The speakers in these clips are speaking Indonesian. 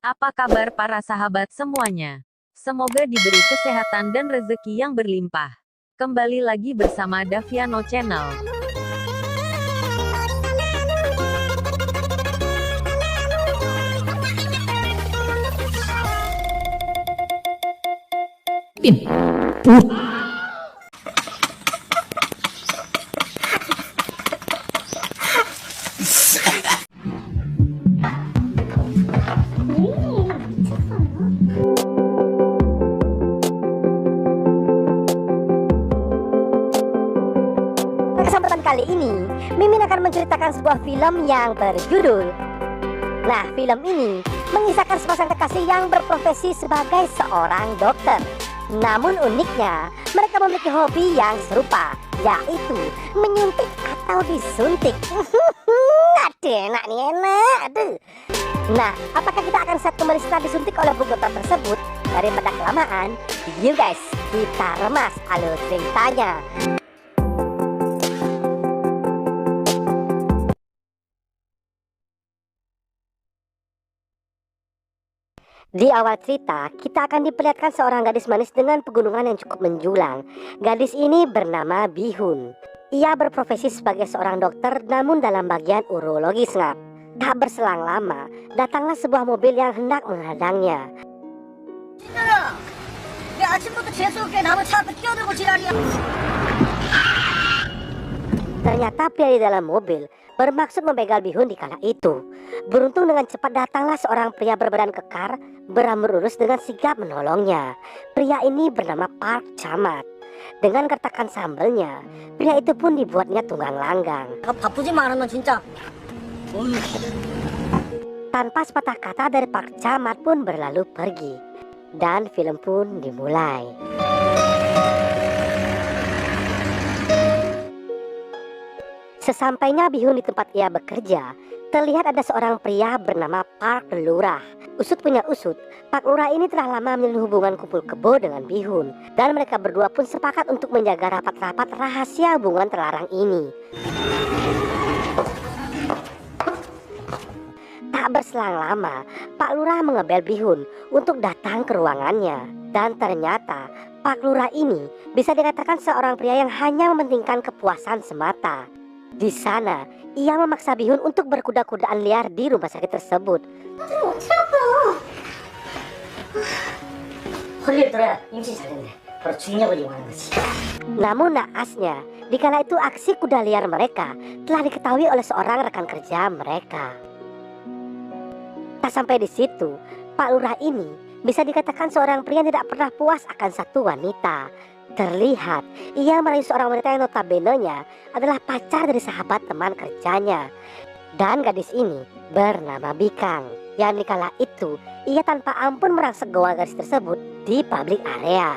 Apa kabar para sahabat semuanya? Semoga diberi kesehatan dan rezeki yang berlimpah. Kembali lagi bersama Daviano Channel. Kesempatan kali ini, Mimin akan menceritakan sebuah film yang berjudul. Nah, film ini mengisahkan sepasang kekasih yang berprofesi sebagai seorang dokter. Namun uniknya, mereka memiliki hobi yang serupa, yaitu menyuntik atau disuntik. Aduh, enak nih, enak. Aduh. Nah, apakah kita akan set kembali setelah disuntik oleh bu dokter tersebut? Daripada kelamaan, yuk guys, kita remas alur ceritanya. Di awal cerita, kita akan diperlihatkan seorang gadis manis dengan pegunungan yang cukup menjulang. Gadis ini bernama Bihun. Ia berprofesi sebagai seorang dokter namun dalam bagian urologi ngap. Tak berselang lama, datanglah sebuah mobil yang hendak menghadangnya. Ternyata pria di dalam mobil bermaksud membegal Bihun di kala itu. Beruntung dengan cepat datanglah seorang pria berbadan kekar, berambut lurus dengan sigap menolongnya. Pria ini bernama Park Chamat. Dengan gertakan sambelnya, pria itu pun dibuatnya tunggang langgang. Tanpa sepatah kata dari Park Chamat pun berlalu pergi. Dan film pun dimulai. Sesampainya Bihun di tempat ia bekerja, terlihat ada seorang pria bernama Park Lurah. Usut punya usut, Park Lurah ini telah lama menjalin hubungan kumpul kebo dengan Bihun. Dan mereka berdua pun sepakat untuk menjaga rapat-rapat rahasia hubungan terlarang ini. Tak berselang lama, Pak Lurah mengebel Bihun untuk datang ke ruangannya. Dan ternyata Pak Lurah ini bisa dikatakan seorang pria yang hanya mementingkan kepuasan semata. Di sana, ia memaksa Bihun untuk berkuda-kudaan liar di rumah sakit tersebut. Namun naasnya, dikala itu aksi kuda liar mereka telah diketahui oleh seorang rekan kerja mereka. Tak sampai di situ, Pak Lurah ini bisa dikatakan seorang pria yang tidak pernah puas akan satu wanita. Terlihat ia merayu seorang wanita yang notabene-nya adalah pacar dari sahabat teman kerjanya. Dan gadis ini bernama Bikang, yang dikala itu ia tanpa ampun merangsek gawang gadis tersebut di public area.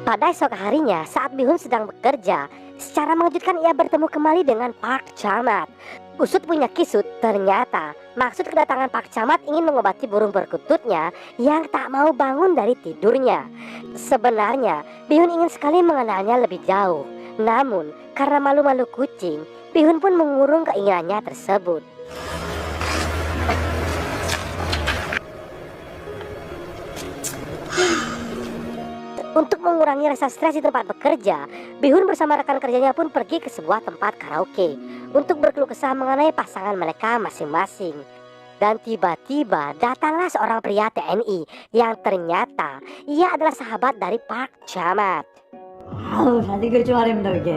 Pada esok harinya saat Bihun sedang bekerja, secara mengejutkan ia bertemu kembali dengan Park Chamat. Usut punya kisut, ternyata maksud kedatangan Park Chamat ingin mengobati burung perkututnya yang tak mau bangun dari tidurnya. Sebenarnya Bihun ingin sekali mengenalnya lebih jauh, namun karena malu-malu kucing, Bihun pun mengurung keinginannya tersebut. Untuk mengurangi rasa stres di tempat bekerja, Bihun bersama rekan kerjanya pun pergi ke sebuah tempat karaoke untuk berkeluh kesah mengenai pasangan mereka masing-masing. Dan tiba-tiba datanglah seorang pria TNI yang ternyata ia adalah sahabat dari Park Chamat. 이걸 좋아합니다 그게.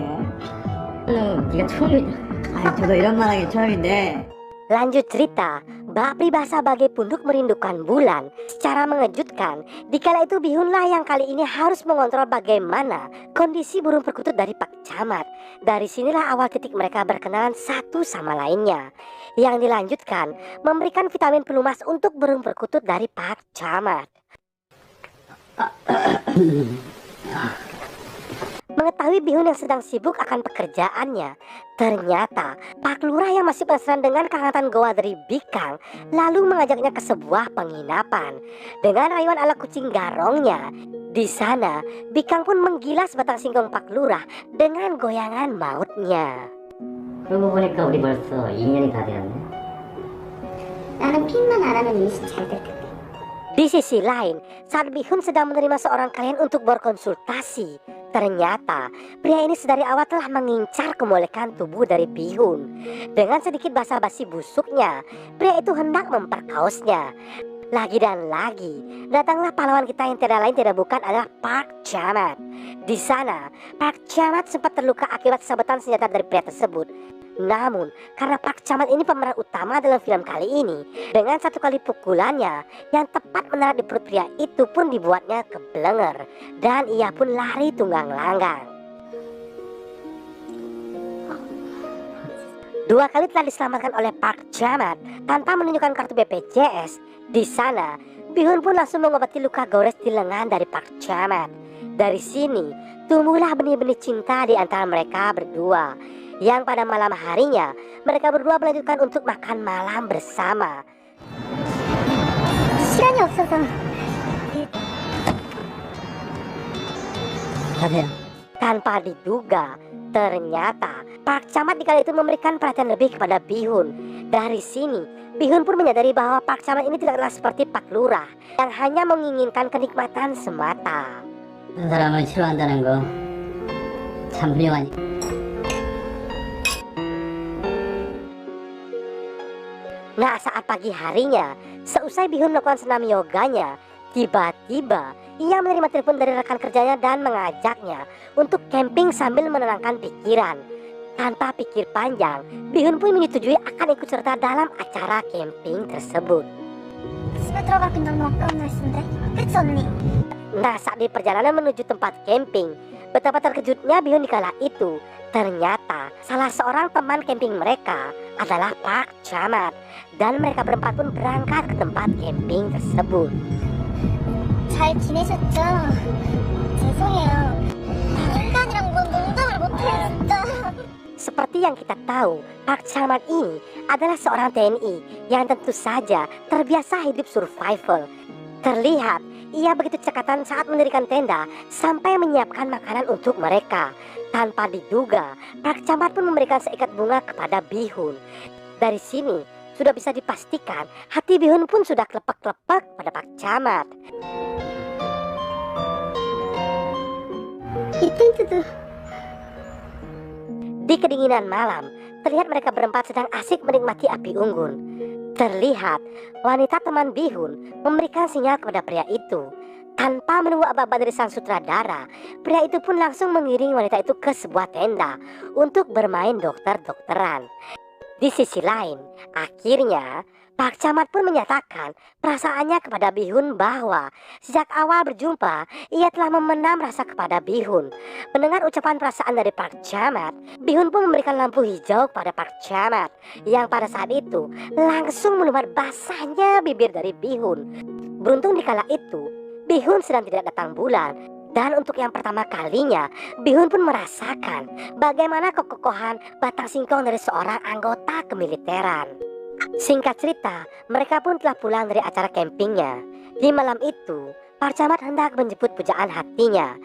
네가 처음이냐? 아니 저도 이런 말하기 처음인데. Lanjut cerita, bak peribahasa bagai punduk merindukan bulan. Secara mengejutkan, dikala itu Bihunlah yang kali ini harus mengontrol bagaimana kondisi burung perkutut dari Pak Chamat. Dari sinilah awal titik mereka berkenalan satu sama lainnya. Yang dilanjutkan, memberikan vitamin pelumas untuk burung perkutut dari Pak Chamat. Mengetahui Bihun yang sedang sibuk akan pekerjaannya, ternyata Pak Lurah yang masih penasaran dengan kehangatan goa dari Bikang lalu mengajaknya ke sebuah penginapan. Dengan rayuan ala kucing garongnya, di sana Bikang pun menggilas batang singkong Pak Lurah dengan goyangan mautnya. 그러고 보니까 우리 벌써 2년이 다 되었네. 나는 핑만 안 하면 임신 잘 될 텐데. Di sisi lain, saat Bihun sedang menerima seorang klien untuk berkonsultasi, ternyata pria ini sedari awal telah mengincar kemolekan tubuh dari Bihun. Dengan sedikit basa-basi busuknya, pria itu hendak memperkaosnya. Lagi dan lagi, datanglah pahlawan kita yang tidak lain tidak bukan adalah Park Chamat. Di sana, Park Chamat sempat terluka akibat sabetan senjata dari pria tersebut. Namun, karena Park Chamat ini pemeran utama dalam film kali ini, dengan satu kali pukulannya yang tepat menerat di perut pria itu pun dibuatnya kebelenger, dan ia pun lari tunggang langgang. 2 kali telah diselamatkan oleh Park Chamat tanpa menunjukkan kartu BPJS. Di sana, Bihun pun langsung mengobati luka gores di lengan dari Park Chamat. Dari sini, tumbuhlah benih-benih cinta di antara mereka berdua, yang pada malam harinya mereka berdua melanjutkan untuk makan malam bersama. 시간이 없어서. 가세요. Tanpa diduga, ternyata Park Chamat di kali itu memberikan perhatian lebih kepada Bihun. Dari sini, Bihun pun menyadari bahwa Park Chamat ini tidaklah seperti Pak Lurah yang hanya menginginkan kenikmatan semata. 한 사람을 싫어한다는 거 참 훌륭하니. Nah, saat pagi harinya, seusai Bihun melakukan senam yoganya, tiba-tiba ia menerima telepon dari rekan kerjanya dan mengajaknya untuk camping sambil menenangkan pikiran. Tanpa pikir panjang, Bihun pun menyetujui akan ikut serta dalam acara camping tersebut. 집에 들어가긴 너무 아까운 날씨인데. 그치 언니? Nah, saat di perjalanan menuju tempat camping, betapa terkejutnya Bihun di kala itu. Ternyata salah seorang teman camping mereka adalah Park Chamat, dan mereka berempat pun berangkat ke tempat camping tersebut. 잘 지내셨죠? 죄송해요. 인간이랑 뭔 농담을 못해요 진짜. Seperti yang kita tahu, Park Chamat ini adalah seorang TNI yang tentu saja terbiasa hidup survival. Terlihat ia begitu cekatan saat mendirikan tenda sampai menyiapkan makanan untuk mereka. Tanpa diduga, Park Chamat pun memberikan seikat bunga kepada Bihun. Dari sini sudah bisa dipastikan hati Bihun pun sudah klepek-klepek pada Park Chamat. 이 텐트도 Di kedinginan malam, terlihat mereka berempat sedang asik menikmati api unggun. Terlihat wanita teman Bihun memberikan sinyal kepada pria itu. Tanpa menunggu apa-apa dari sang sutradara, pria itu pun langsung mengiringi wanita itu ke sebuah tenda untuk bermain dokter-dokteran. Di sisi lain, akhirnya Park Chamat pun menyatakan perasaannya kepada Bihun bahwa sejak awal berjumpa, ia telah memendam rasa kepada Bihun. Mendengar ucapan perasaan dari Park Chamat, Bihun pun memberikan lampu hijau kepada Park Chamat, yang pada saat itu langsung melumpat basahnya bibir dari Bihun. Beruntung di kala itu, Bihun sedang tidak datang bulan, dan untuk yang pertama kalinya, Bihun pun merasakan bagaimana kekokohan batang singkong dari seorang anggota kemiliteran. Singkat cerita, mereka pun telah pulang dari acara campingnya. Di malam itu, Park Chamat hendak menjemput pujaan hatinya.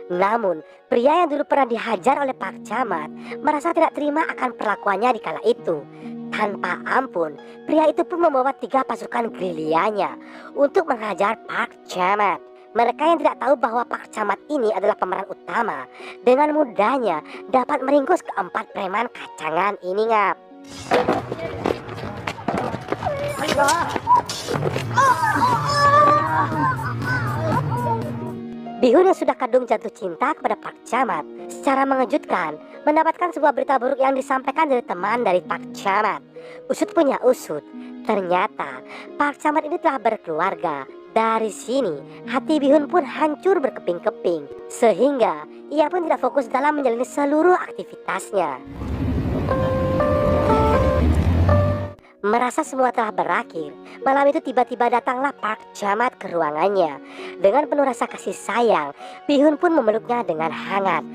Namun, pria yang dulu pernah dihajar oleh Park Chamat merasa tidak terima akan perlakuannya di kala itu. Tanpa ampun, pria itu pun membawa 3 pasukan gerilyanya untuk menghajar Park Chamat. Mereka yang tidak tahu bahwa Park Chamat ini adalah pemeran utama, dengan mudahnya dapat meringkus keempat preman kacangan ini, ngap. Bihun yang sudah kadung jatuh cinta kepada Park Chamat secara mengejutkan mendapatkan sebuah berita buruk yang disampaikan dari teman dari Park Chamat. Usut punya usut, ternyata Park Chamat ini telah berkeluarga. Dari sini, hati Bihun pun hancur berkeping-keping, sehingga ia pun tidak fokus dalam menjalani seluruh aktivitasnya. Merasa semua telah berakhir, Malam itu tiba-tiba datanglah Park Jamat ke ruangannya. Dengan penuh rasa kasih sayang, Bihun pun memeluknya dengan hangat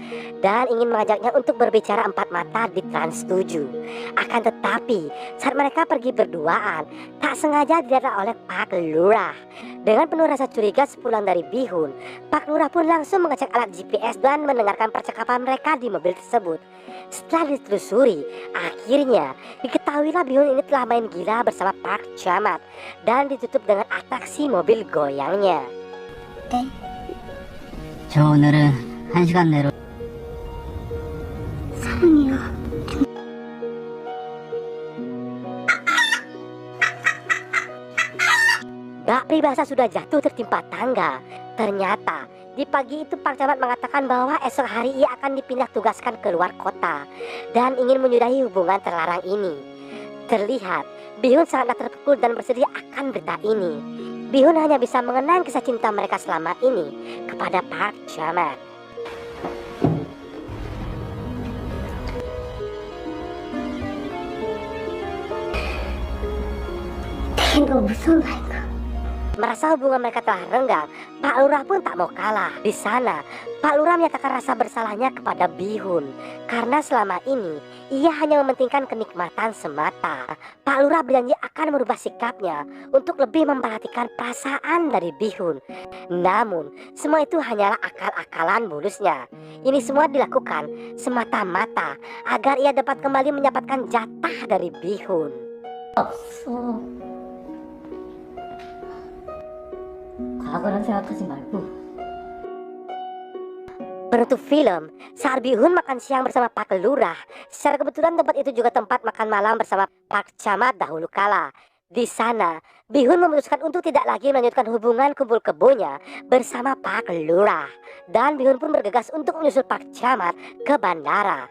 dan ingin mengajaknya untuk berbicara empat mata di Trans 7. Akan tetapi, saat mereka pergi berduaan, tak sengaja dilihat oleh Pak Lurah. Dengan penuh rasa curiga sepulang dari Bihun, Pak Lurah pun langsung mengecek alat GPS dan mendengarkan percakapan mereka di mobil tersebut. Setelah ditelusuri, akhirnya diketahuilah Bihun ini telah main gila bersama Park Jamat dan ditutup dengan atraksi mobil goyangnya. 저 오늘은 1시간 내로 사랑해요. Gak peribahasa sudah jatuh tertimpa tangga. Ternyata di pagi itu Pak Camat mengatakan bahwa esok hari ia akan dipindah tugaskan ke luar kota dan ingin menyudahi hubungan terlarang ini. Terlihat Bihun sangat terpukul dan bersedih akan berita ini. Bihun hanya bisa mengenang kisah cinta mereka selama ini kepada Park Jamat. 이거 무서운 말고. Merasa hubungan mereka telah renggang, Pak Lurah pun tak mau kalah. Di sana, Pak Lurah menyatakan rasa bersalahnya kepada Bihun karena selama ini ia hanya mementingkan kenikmatan semata. Pak Lurah berjanji akan merubah sikapnya untuk lebih memperhatikan perasaan dari Bihun. Namun, semua itu hanyalah akal-akalan mulusnya. Ini semua dilakukan semata-mata agar ia dapat kembali mendapatkan jatah dari Bihun. 없어. 과거란 생각하지 말고 Penutup film, saat Bihun makan siang bersama Pak Lurah, secara kebetulan tempat itu juga tempat makan malam bersama Park Camat dahulu kala. Di sana, Bihun memutuskan untuk tidak lagi melanjutkan hubungan kumpul kebonya bersama Pak Lurah. Dan Bihun pun bergegas untuk menyusul Park Camat ke bandara.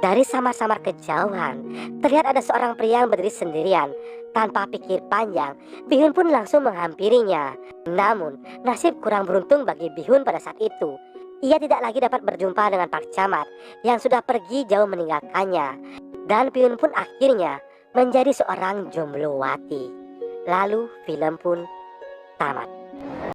Dari samar-samar kejauhan, terlihat ada seorang pria yang berdiri sendirian. Tanpa pikir panjang, Bihun pun langsung menghampirinya. Namun, nasib kurang beruntung bagi Bihun pada saat itu. Ia tidak lagi dapat berjumpa dengan Park Camat yang sudah pergi jauh meninggalkannya. Dan Bihun pun akhirnya menjadi seorang jomblowati. Lalu film pun tamat.